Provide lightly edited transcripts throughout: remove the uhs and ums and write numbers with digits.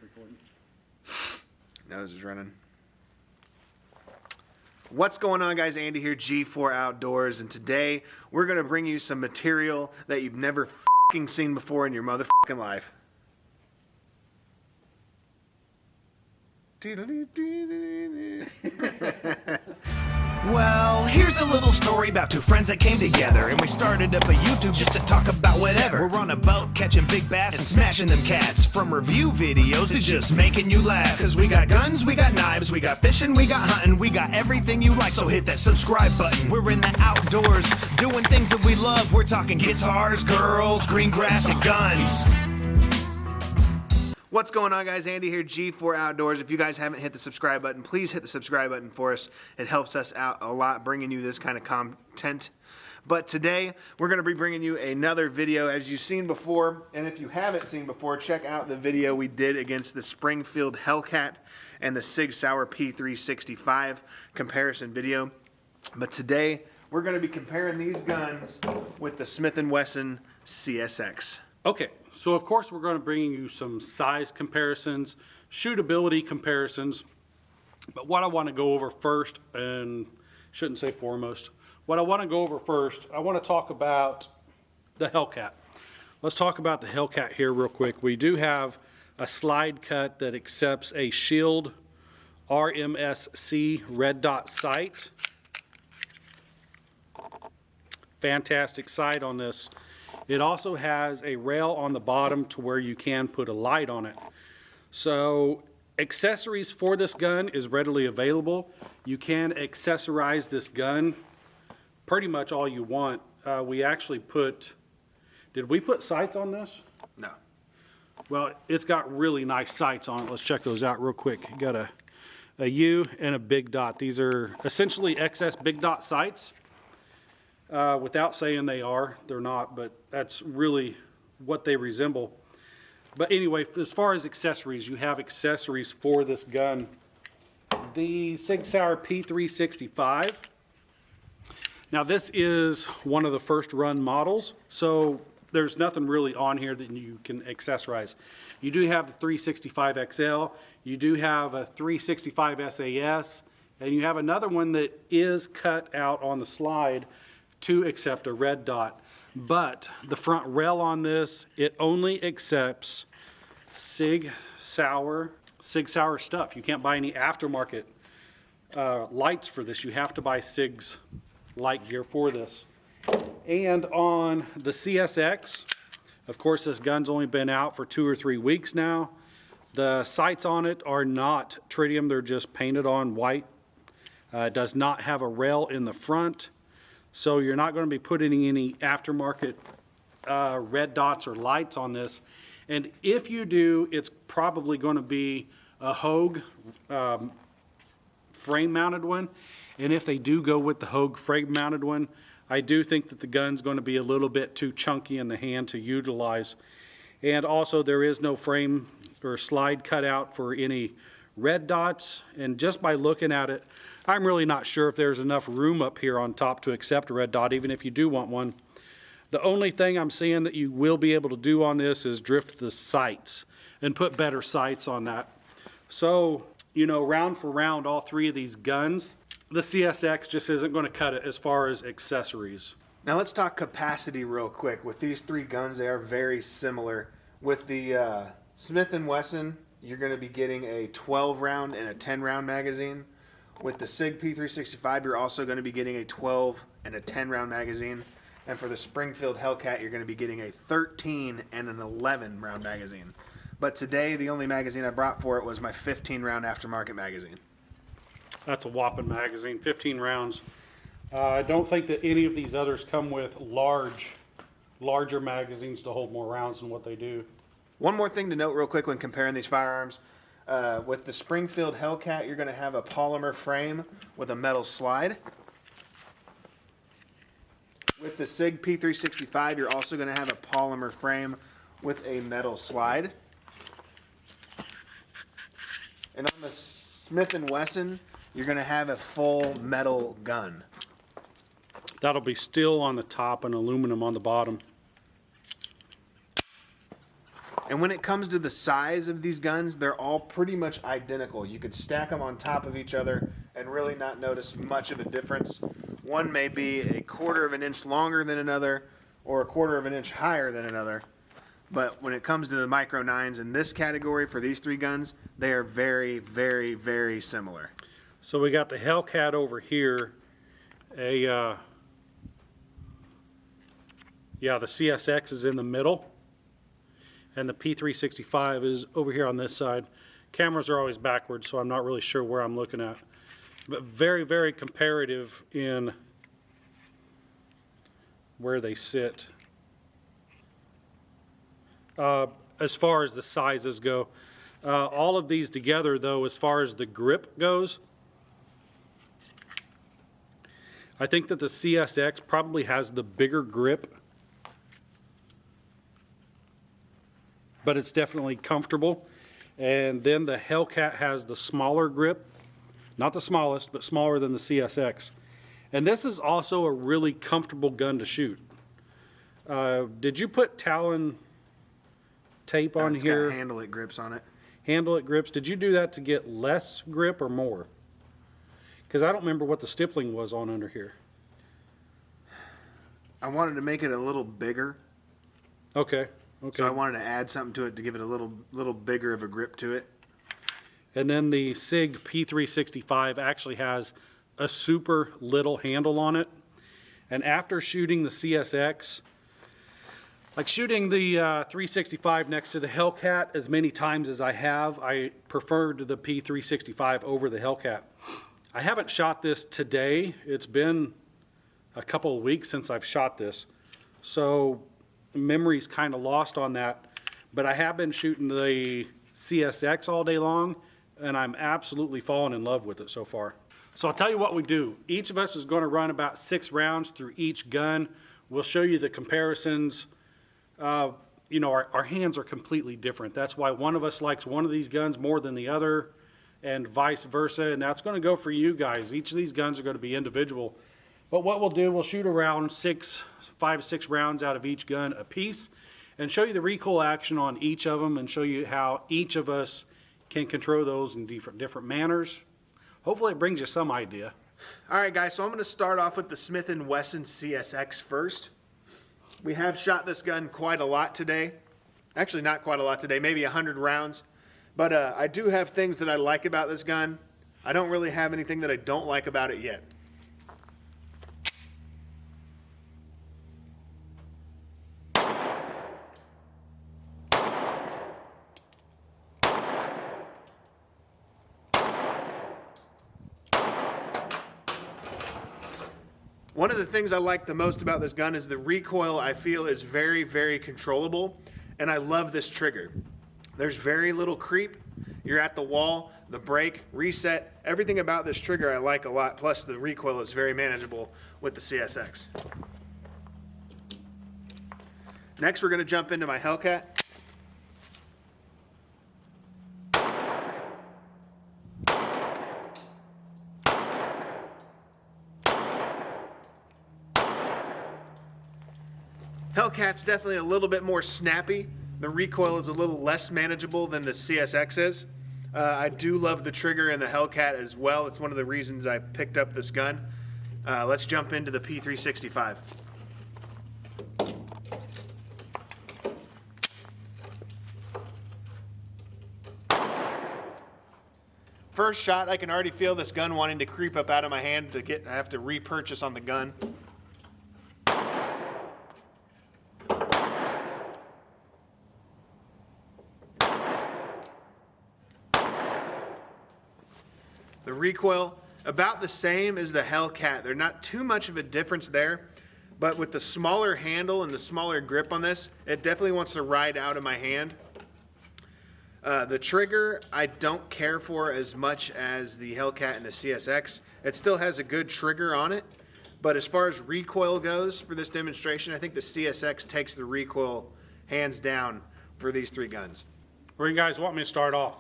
recording. Nose is running. What's going on, guys? Andy here, G4 Outdoors, and today we're going to bring you some material that you've never f***ing seen before in your motherfucking life. Well, here's a little story about two friends that came together, and we started up a YouTube just to talk about whatever. We're on a boat catching big bass and smashing them cats, from review videos to just making you laugh. Cause we got guns, we got knives, we got fishing, we got hunting, we got everything you like, so hit that subscribe button. We're in the outdoors doing things that we love. We're talking guitars, girls, green grass, and guns. What's going on, guys? Andy here, G4 Outdoors. If you guys haven't hit the subscribe button, please hit the subscribe button for us. It helps us out a lot bringing you this kind of content. But today, we're going to be bringing you another video as you've seen before. And if you haven't seen before, check out the video we did against the Springfield HELLCAT and the Sig Sauer P365 comparison video. But today, we're going to be comparing these guns with the Smith & Wesson CSX. Okay, so of course we're going to bring you some size comparisons, shootability comparisons, but what I want to go over first, and shouldn't say foremost, what I want to go over first, I want to talk about the HELLCAT. Let's talk about the HELLCAT here real quick. We do have a slide cut that accepts a Shield RMSC red dot sight. Fantastic sight on this. It also has a rail on the bottom to where you can put a light on it. So accessories for this gun is readily available. You can accessorize this gun pretty much all you want. We actually put, did we put sights on this? No. Well, it's got really nice sights on it. Let's check those out real quick. You got a U and a big dot. These are essentially XS big dot sights. Without saying they're not, but that's really what they resemble. But anyway, as far as accessories, you have accessories for this gun. The Sig Sauer P365. Now this is one of the first run models, so there's nothing really on here that you can accessorize. You do have the 365 XL, you do have a 365 SAS, and you have another one that is cut out on the slide to accept a red dot. But the front rail on this, it only accepts Sig Sauer stuff. You can't buy any aftermarket lights for this. You have to buy Sig's light gear for this. And on the CSX, of course this gun's only been out for 2 or 3 weeks now. The sights on it are not tritium, they're just painted on white. It does not have a rail in the front. So you're not going to be putting any aftermarket red dots or lights on this. And if you do, it's probably going to be a Hogue frame-mounted one. And if they do go with the Hogue frame-mounted one, I do think that the gun's going to be a little bit too chunky in the hand to utilize. And also there is no frame or slide cut out for any red dots. And just by looking at it, I'm really not sure if there's enough room up here on top to accept a red dot, even if you do want one. The only thing I'm seeing that you will be able to do on this is drift the sights and put better sights on that. So, you know, round for round, all three of these guns, the CSX just isn't going to cut it as far as accessories. Now let's talk capacity real quick. With these three guns, they are very similar. With the Smith & Wesson, you're going to be getting a 12 round and a 10 round magazine. With the SIG P365, you're also going to be getting a 12 and a 10 round magazine. And for the Springfield HELLCAT, you're going to be getting a 13 and an 11 round magazine. But today, the only magazine I brought for it was my 15 round aftermarket magazine. That's a whopping magazine, 15 rounds. I don't think that any of these others come with larger magazines to hold more rounds than what they do. One more thing to note real quick when comparing these firearms. With the Springfield HELLCAT, you're going to have a polymer frame with a metal slide. With the SIG P365, you're also going to have a polymer frame with a metal slide. And on the Smith & Wesson, you're going to have a full metal gun. That'll be steel on the top and aluminum on the bottom. And when it comes to the size of these guns, they're all pretty much identical. You could stack them on top of each other and really not notice much of a difference. One may be a 1/4 of an inch longer than another or a 1/4 of an inch higher than another. But when it comes to the Micro 9s in this category for these three guns, they are very, very, very similar. So we got the HELLCAT over here, the CSX is in the middle, and the P365 is over here on this side. Cameras are always backwards, so I'm not really sure where I'm looking at. But very, very comparative in where they sit. As far as the sizes go. All of these together, though, as far as the grip goes, I think that the CSX probably has the bigger grip, but it's definitely comfortable. And then the HELLCAT has the smaller grip, not the smallest, but smaller than the CSX. And this is also a really comfortable gun to shoot. Did you put Talon tape on It's here? got handle it grips on it. Handle it grips. Did you do that to get less grip or more? Because I don't remember what the stippling was on under here. I wanted to make it a little bigger, Okay. Okay. so I wanted to add something to it to give it a little bigger of a grip to it. And then the SIG P365 actually has a super little handle on it. And after shooting the CSX, like shooting the 365 next to the HELLCAT as many times as I have, I preferred the P365 over the HELLCAT. I haven't shot this today. It's been a couple of weeks since I've shot this. So memory's kind of lost on that. But I have been shooting the CSX all day long, and I'm absolutely falling in love with it so far. So I'll tell you what we do. Each of us is going to run about 6 rounds through each gun. We'll show you the comparisons. You know, our hands are completely different. That's why one of us likes one of these guns more than the other, and vice versa. And that's going to go for you guys. Each of these guns are going to be individual. But what we'll do, we'll shoot around 5 to 6 rounds out of each gun a piece, and show you the recoil action on each of them, and show you how each of us can control those in different manners. Hopefully it brings you some idea. All right, guys, so I'm going to start off with the Smith & Wesson CSX first. We have shot this gun quite a lot today. Actually, not quite a lot today, maybe 100 rounds. But I do have things that I like about this gun. I don't really have anything that I don't like about it yet. One of the things I like the most about this gun is the recoil. I feel is very, very controllable, and I love this trigger. There's very little creep. You're at the wall, the brake, reset, everything about this trigger I like a lot, plus the recoil is very manageable with the CSX. Next, we're going to jump into my HELLCAT. HELLCAT's definitely a little bit more snappy. The recoil is a little less manageable than the CSX is. I do love the trigger in the HELLCAT as well. It's one of the reasons I picked up this gun. Let's jump into the P365. First shot, I can already feel this gun wanting to creep up out of my hand. I have to repurchase on the gun. The recoil, about the same as the HELLCAT. There's not too much of a difference there, but with the smaller handle and the smaller grip on this, it definitely wants to ride out of my hand. The trigger, I don't care for as much as the HELLCAT and the CSX. It still has a good trigger on it, but as far as recoil goes for this demonstration, I think the CSX takes the recoil hands down for these three guns. Where you guys want me to start off?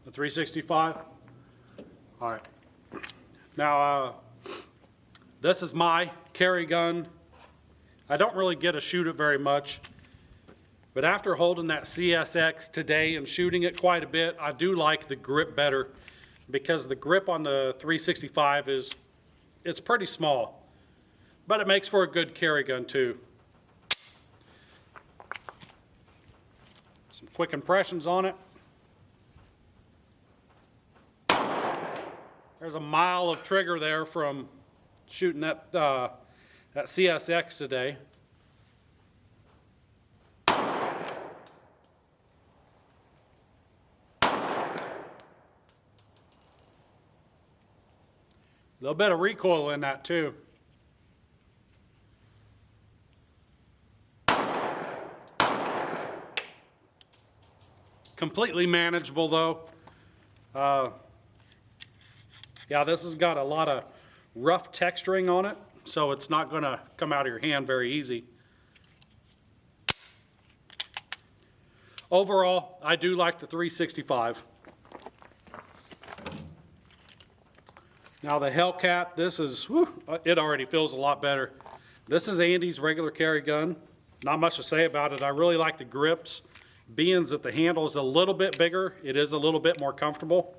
The 365? All right. Now, this is my carry gun. I don't really get to shoot it very much. But after holding that CSX today and shooting it quite a bit, I do like the grip better because the grip on the 365 it's pretty small, but it makes for a good carry gun too. Some quick impressions on it. There's a mile of trigger there from shooting that CSX today. A little bit of recoil in that too. Completely manageable though. Yeah, this has got a lot of rough texturing on it, so it's not going to come out of your hand very easy. Overall, I do like the 365. Now the HELLCAT, this is, it already feels a lot better. This is Andy's regular carry gun. Not much to say about it. I really like the grips. Being that the handle is a little bit bigger, it is a little bit more comfortable.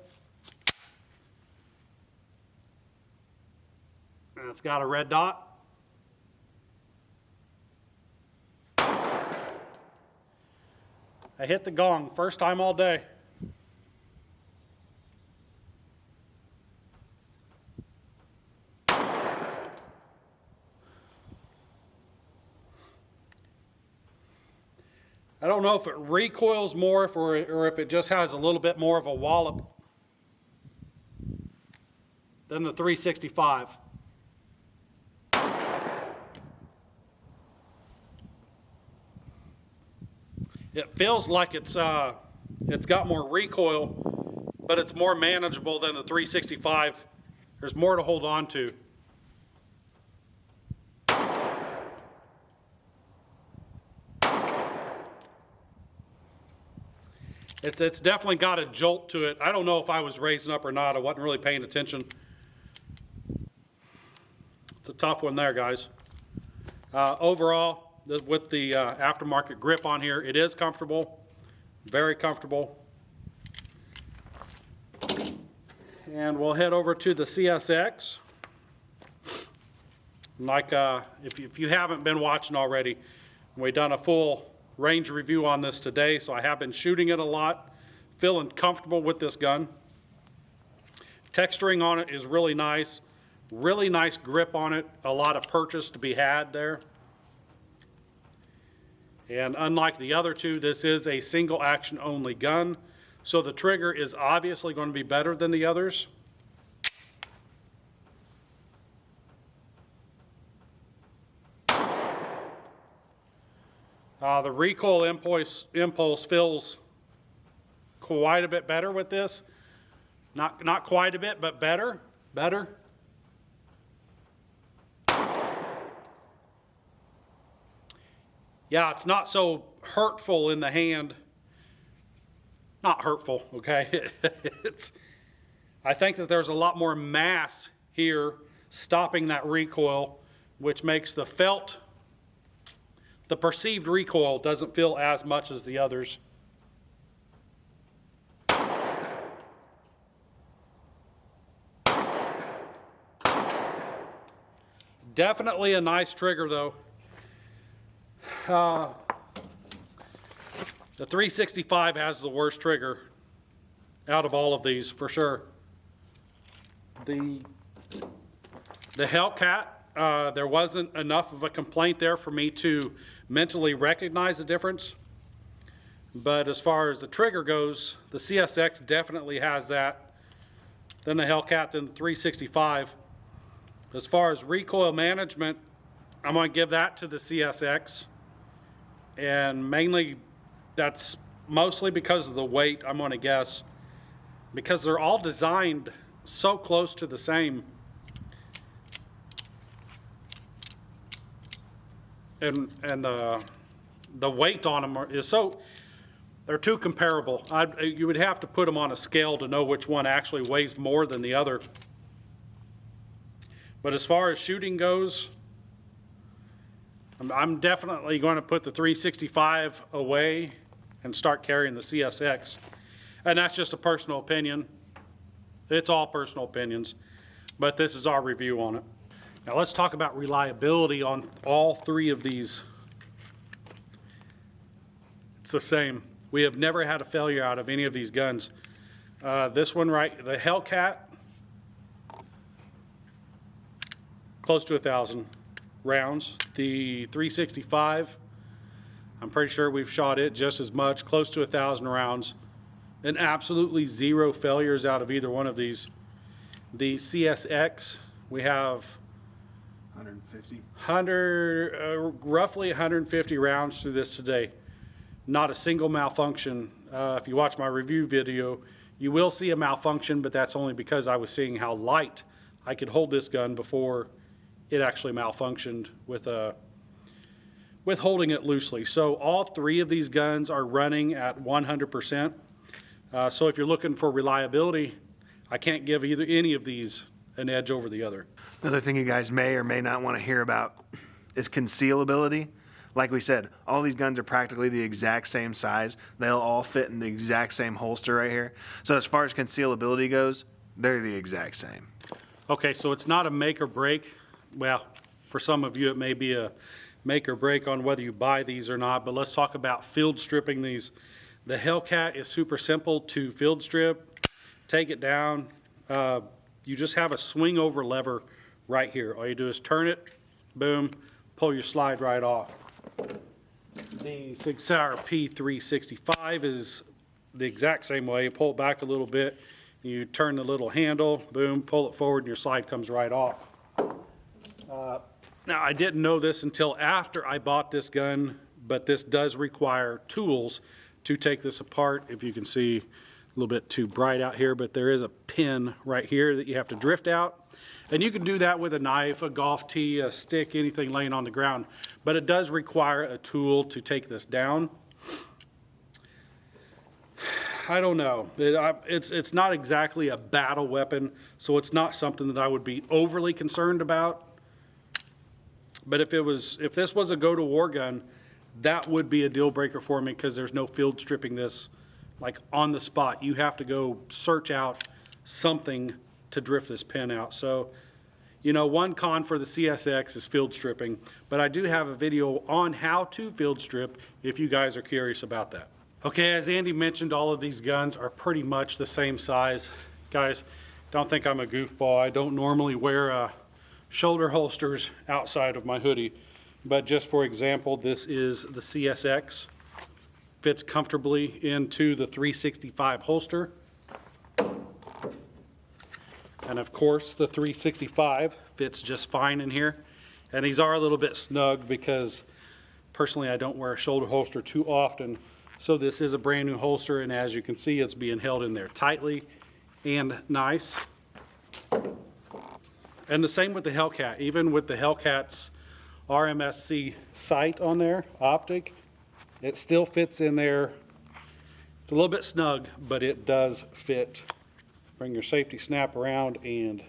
And it's got a red dot. I hit the gong, first time all day. I don't know if it recoils more or if it just has a little bit more of a wallop than the 365. It feels like it's got more recoil, but it's more manageable than the 365. There's more to hold on to. It's definitely got a jolt to it. I don't know if I was raising up or not. I wasn't really paying attention. It's a tough one there, guys. Overall, with the aftermarket grip on here, it is comfortable, very comfortable. And we'll head over to the CSX. Like, if you haven't been watching already, we've done a full range review on this today, so I have been shooting it a lot, feeling comfortable with this gun. Texturing on it is really nice grip on it, a lot of purchase to be had there. And unlike the other two, this is a single action only gun, so the trigger is obviously going to be better than the others. The recoil impulse feels quite a bit better with this. Not quite a bit, but better. Yeah, it's not so hurtful in the hand. Not hurtful, okay? I think that there's a lot more mass here stopping that recoil, which makes the perceived recoil doesn't feel as much as the others. Definitely a nice trigger though. The 365 has the worst trigger out of all of these for sure. The HELLCAT, there wasn't enough of a complaint there for me to mentally recognize the difference. But as far as the trigger goes, the CSX definitely has that. Then the HELLCAT, then the 365. As far as recoil management, I'm going to give that to the CSX. And mainly, that's mostly because of the weight, I'm going to guess. Because they're all designed so close to the same. And the weight on them is so, they're too comparable. You would have to put them on a scale to know which one actually weighs more than the other. But as far as shooting goes, I'm definitely going to put the 365 away and start carrying the CSX. And that's just a personal opinion. It's all personal opinions, but this is our review on it. Now let's talk about reliability on all three of these. It's the same. We have never had a failure out of any of these guns. This one right, the HELLCAT, close to 1,000 rounds. The 365, I'm pretty sure we've shot it just as much, close to 1,000 rounds, and absolutely zero failures out of either one of these. The CSX, we have 150. Roughly 150 rounds through this today. Not a single malfunction. If you watch my review video, you will see a malfunction, but that's only because I was seeing how light I could hold this gun before it actually malfunctioned with holding it loosely. So all three of these guns are running at 100%. So if you're looking for reliability, I can't give any of these an edge over the other. Another thing you guys may or may not want to hear about is concealability. Like we said, all these guns are practically the exact same size. They'll all fit in the exact same holster right here. So as far as concealability goes, they're the exact same. Okay, so it's not a make or break. Well, for some of you, it may be a make or break on whether you buy these or not, but let's talk about field stripping these. The HELLCAT is super simple to field strip. Take it down. You just have a swing over lever right here. All you do is turn it, boom, pull your slide right off. The Sig Sauer P365 is the exact same way. You pull it back a little bit, you turn the little handle, boom, pull it forward, and your slide comes right off. Now, I didn't know this until after I bought this gun, but this does require tools to take this apart. If you can see, a little bit too bright out here, but there is a pin right here that you have to drift out. And you can do that with a knife, a golf tee, a stick, anything laying on the ground. But it does require a tool to take this down. I don't know. It's not exactly a battle weapon, so it's not something that I would be overly concerned about. But if this was a go-to-war gun, that would be a deal breaker for me because there's no field stripping this like on the spot. You have to go search out something to drift this pin out. So, you know, one con for the CSX is field stripping, but I do have a video on how to field strip if you guys are curious about that. Okay, as Andy mentioned, all of these guns are pretty much the same size. Guys, don't think I'm a goofball. I don't normally wear shoulder holsters outside of my hoodie, but just for example, this is the CSX. Fits comfortably into the 365 holster. And of course, the 365 fits just fine in here. And these are a little bit snug because personally, I don't wear a shoulder holster too often. So this is a brand new holster, and as you can see, it's being held in there tightly and nice. And the same with the HELLCAT. Even with the HELLCAT's RMSC sight on there, optic, it still fits in there. It's a little bit snug, but it does fit. Bring your safety snap around and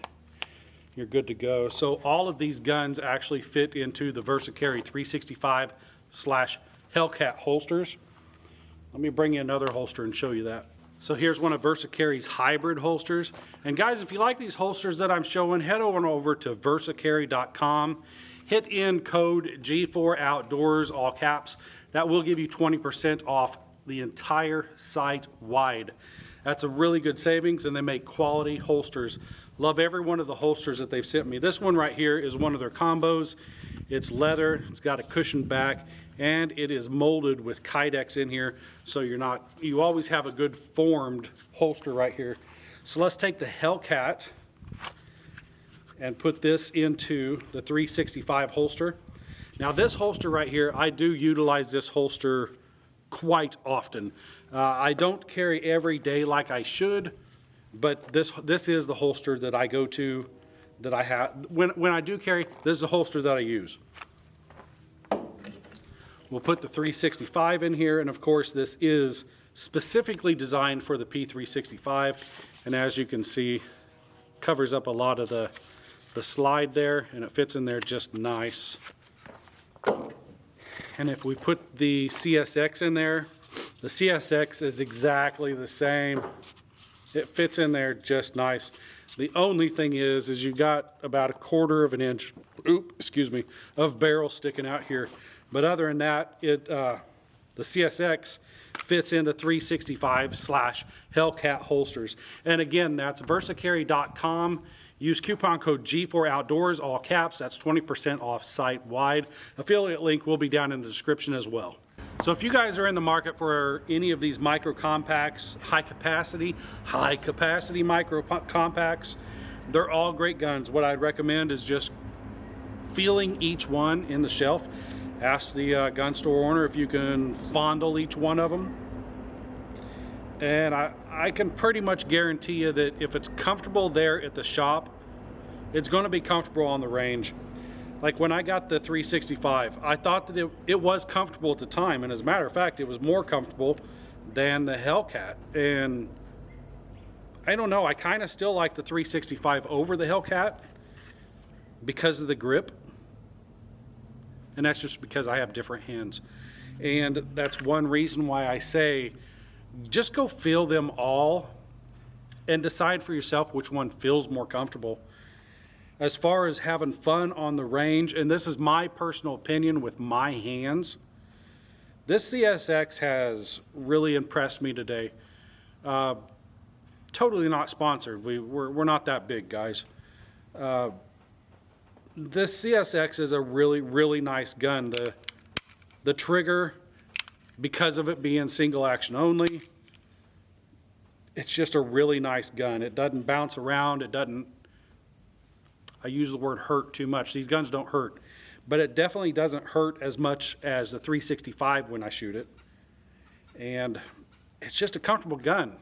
you're good to go. So all of these guns actually fit into the Versacarry 365/HELLCAT holsters. Let me bring you another holster and show you that. So here's one of Versacarry's hybrid holsters. And guys, if you like these holsters that I'm showing, head on over to Versacarry.com. Hit in code G4Outdoors, all caps. That will give you 20% off the entire site wide. That's a really good savings, and they make quality holsters. Love every one of the holsters that they've sent me. This one right here is one of their combos. It's leather, it's got a cushioned back, and it is molded with Kydex in here, so you always have a good formed holster right here. So let's take the HELLCAT and put this into the 365 holster. Now this holster right here, I do utilize this holster quite often. I don't carry every day like I should, but this is the holster that I go to, that I have. When I do carry, this is the holster that I use. We'll put the 365 in here, and of course this is specifically designed for the P365, and as you can see, covers up a lot of the slide there, and it fits in there just nice. And if we put the CSX in there, the CSX is exactly the same. It fits in there just nice. The only thing is you got about 1/4 of an inch, of barrel sticking out here. But other than that, the CSX fits into 365/HELLCAT holsters. And again, that's Versacarry.com. Use coupon code G4Outdoors, all caps. That's 20% off site-wide. Affiliate link will be down in the description as well. So if you guys are in the market for any of these micro compacts, high capacity micro compacts, they're all great guns. What I'd recommend is just feeling each one in the shelf. Ask the gun store owner if you can fondle each one of them. And I can pretty much guarantee you that if it's comfortable there at the shop, it's going to be comfortable on the range. Like when I got the 365, I thought that it was comfortable at the time, and as a matter of fact, it was more comfortable than the HELLCAT. And I don't know, I kind of still like the 365 over the HELLCAT because of the grip. And that's just because I have different hands. And that's one reason why I say, just go feel them all and decide for yourself which one feels more comfortable. As far as having fun on the range, and this is my personal opinion with my hands, this CSX has really impressed me today. Totally not sponsored. We're not that big, guys. This CSX is a really, really nice gun. The trigger, because of it being single action only, it's just a really nice gun. It doesn't bounce around. It doesn't, I use the word hurt too much. These guns don't hurt, but it definitely doesn't hurt as much as the 365 when I shoot it. And it's just a comfortable gun.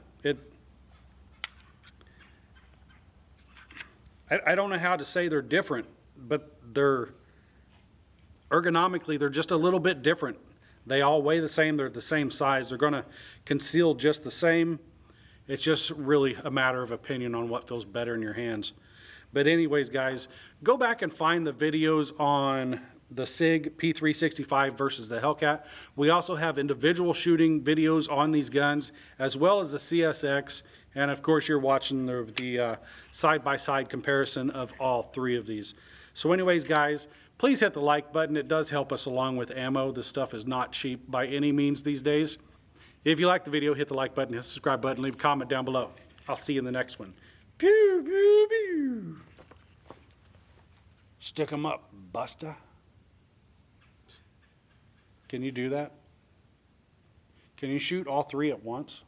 I don't know how to say they're different, but they're ergonomically, they're just a little bit different. They all weigh the same. They're the same size. They're going to conceal just the same. It's just really a matter of opinion on what feels better in your hands. But anyways, guys, go back and find the videos on the SIG P365 versus the HELLCAT. We also have individual shooting videos on these guns, as well as the CSX. And of course, you're watching the side-by-side comparison of all three of these. So anyways, guys, please hit the like button. It does help us along with ammo. This stuff is not cheap by any means these days. If you like the video, hit the like button, hit the subscribe button, leave a comment down below. I'll see you in the next one. Pew, pew, pew. Stick 'em up, Buster. Can you do that? Can you shoot all three at once?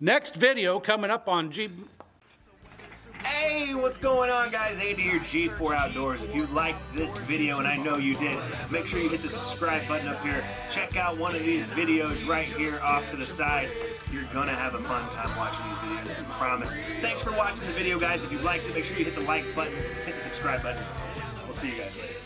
Next video coming up on Hey, what's going on, guys? Andy here, G4 Outdoors. If you liked this video, and I know you did, make sure you hit the subscribe button up here. Check out one of these videos right here off to the side. You're gonna have a fun time watching these videos, I promise. Thanks for watching the video, guys. If you liked it, make sure you hit the like button, hit the subscribe button. We'll see you guys later.